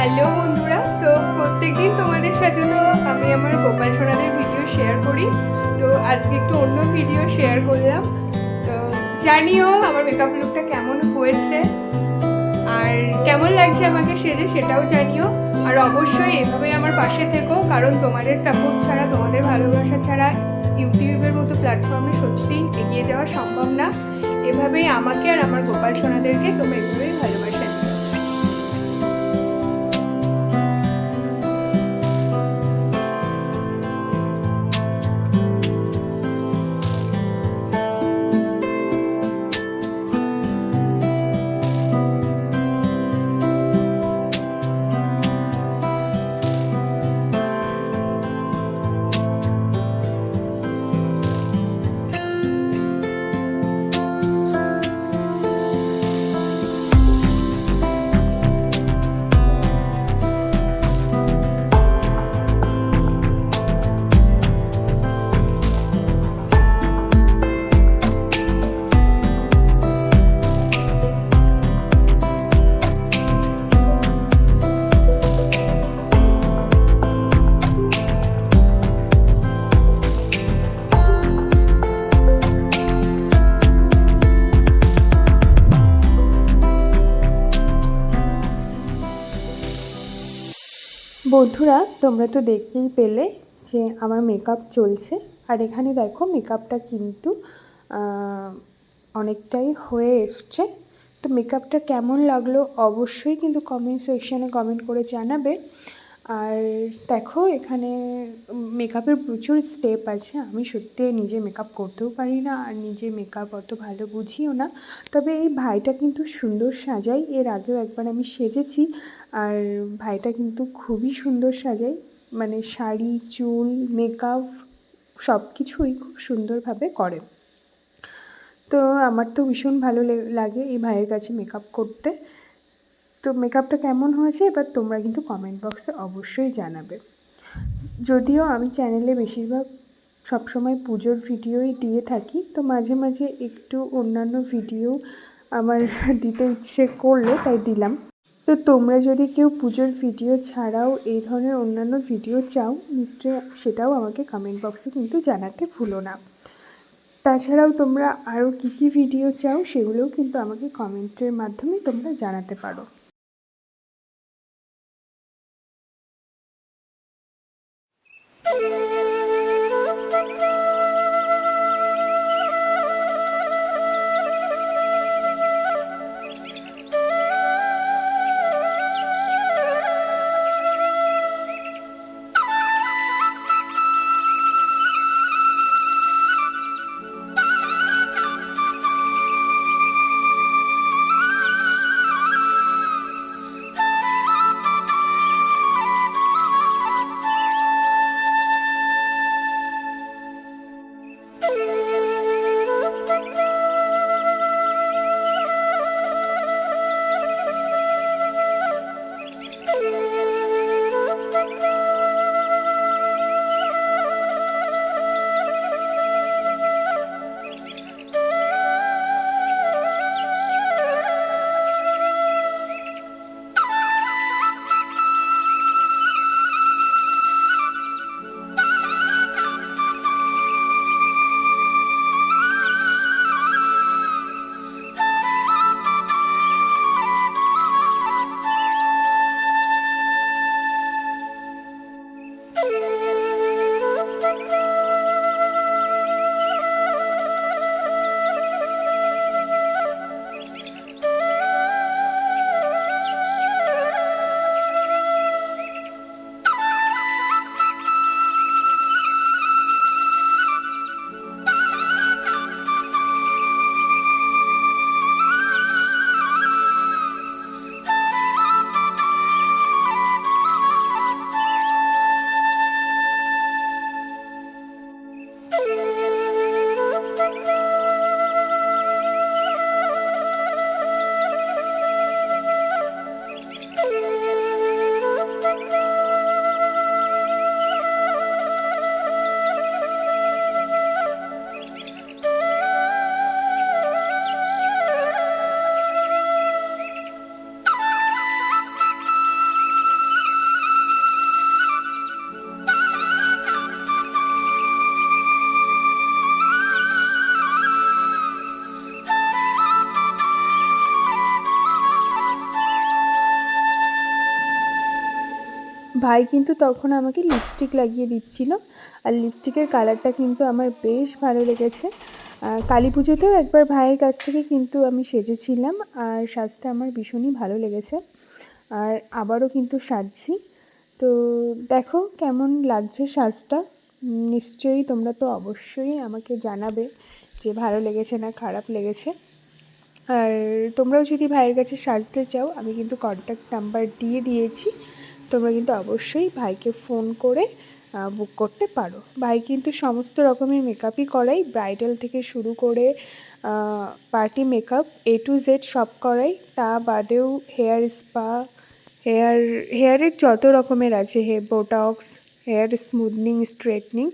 Hello বন্ধুরা, তো প্রত্যেকদিন তোমাদের সাথে তো আমি আমার গোপাল সোনাদের ভিডিও শেয়ার করি। তো আজকে একটু অন্য ভিডিও শেয়ার করলাম। তো জানিও আমার মেকআপ লুকটা কেমন হয়েছে আর কেমন লাগছে আমাকে সেজে, সেটাও জানিও। আর অবশ্যই এভাবেই আমার পাশে থেকো, কারণ তোমাদের সাপোর্ট ছাড়া, তোমাদের ভালোবাসা ছাড়া ইউটিউবের মতো প্ল্যাটফর্মে সত্যিই এগিয়ে যাওয়া সম্ভব না। এভাবেই আমাকে আর আমার গোপাল সোনাদেরকে তোমরা এভাবেই ভালোবাসা দিও। বন্ধুরা, তোমরা তো দেখতেই পেলে যে আমার মেকআপ চলছে। আর এখানে দেখো মেকআপটা কিন্তু অনেকটাই হয়ে এসছে। তো মেকআপটা কেমন লাগলো অবশ্যই কিন্তু কমেন্ট সেকশানে কমেন্ট করে জানাবে। আর দেখো এখানে মেকআপের প্রচুর স্টেপ আছে। আমি সত্যি নিজে মেকআপ করতেও পারি না, আর নিজে মেকআপ অত ভালো বুঝিও না। তবে এই ভাইটা কিন্তু সুন্দর সাজায়, এর আগেও একবার আমি সেজেছি। আর ভাইটা কিন্তু খুবই সুন্দর সাজায়, মানে শাড়ি, চুল, মেকআপ সব কিছুই খুব সুন্দরভাবে করে। তো আমার তো ভীষণ ভালো লাগে এই ভাইয়ের কাছে মেকআপ করতে। তো মেকআপটা কেমন হয়েছে এবার তোমরা কিন্তু কমেন্ট বক্সে অবশ্যই জানাবে। যদিও আমি চ্যানেলে বেশিরভাগ সবসময় পুজোর ভিডিওই দিয়ে থাকি, তো মাঝে মাঝে একটু অন্যান্য ভিডিও আমার দিতে ইচ্ছে করলো তাই দিলাম। তো তোমরা যদি কেউ পুজোর ভিডিও ছাড়াও এই ধরনের অন্যান্য ভিডিও চাও, নিশ্চয়ই সেটাও আমাকে কমেন্ট বক্সে কিন্তু জানাতে ভুলো না। তাছাড়াও তোমরা আরও কী কী ভিডিও চাও সেগুলোও কিন্তু আমাকে কমেন্টের মাধ্যমে তোমরা জানাতে পারো। ভাই কিন্তু তখন আমাকে লিপস্টিক লাগিয়ে দিচ্ছিল, আর লিপস্টিকের কালারটা কিন্তু আমার বেশ ভালো লেগেছে। কালী পুজোতেও একবার ভাইয়ের কাছ থেকে কিন্তু আমি সেজেছিলাম, আর সাজটা আমার ভীষণই ভালো লেগেছে, আর আবারও কিন্তু সাজছি। তো দেখো কেমন লাগছে সাজটা, নিশ্চয়ই তোমরা তো অবশ্যই আমাকে জানাবে যে ভালো লেগেছে না খারাপ লেগেছে। আর তোমরাও যদি ভাইয়ের কাছে সাজতে চাও, আমি কিন্তু কন্ট্যাক্ট নাম্বার দিয়ে দিয়েছি, তোমরা কিন্তু অবশ্যই ভাইকে ফোন করে বুক করতে পারো। ভাই কিন্তু সমস্ত রকমের মেকআপই করাই, ব্রাইডাল থেকে শুরু করে party makeup A to Z সব করাই। তা বাদেও হেয়ার স্পা, হেয়ারের যত রকমের আছে, বোটক্স, হেয়ার স্মুথনিং, স্ট্রেটনিং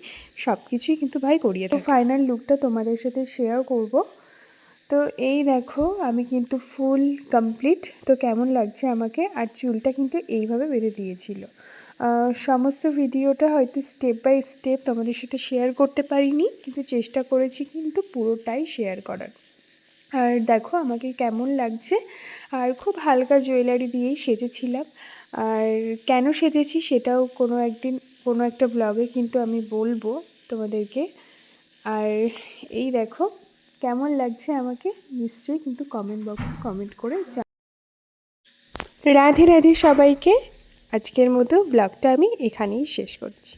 সব কিছুই কিন্তু ভাই করিয়ে থাকে। ফাইনাল লুকটা তোমাদের সাথে শেয়ার করব। তো এই দেখো আমি কিন্তু ফুল কমপ্লিট। তো কেমন লাগছে আমাকে, আর চুলটা কিন্তু এইভাবে বেঁধে দিয়েছিল। সমস্ত ভিডিওটা হয়তো স্টেপ বাই স্টেপ তোমাদের সাথে শেয়ার করতে পারিনি, কিন্তু চেষ্টা করেছি কিন্তু পুরোটাই শেয়ার করার। আর দেখো আমাকে কেমন লাগছে, আর খুব হালকা জুয়েলারি দিয়েই সেজেছিলাম। আর কেন সেজেছি সেটাও কোনো একদিন কোনো একটা ব্লগে কিন্তু আমি বলবো তোমাদেরকে। আর এই দেখো কেমন লাগছে আমাকে, নিশ্চয়ই কিন্তু কমেন্ট বক্সে কমেন্ট করে রাধে রাধে সবাইকে। আজকের মতো ব্লগটা আমি এখানেই শেষ করছি।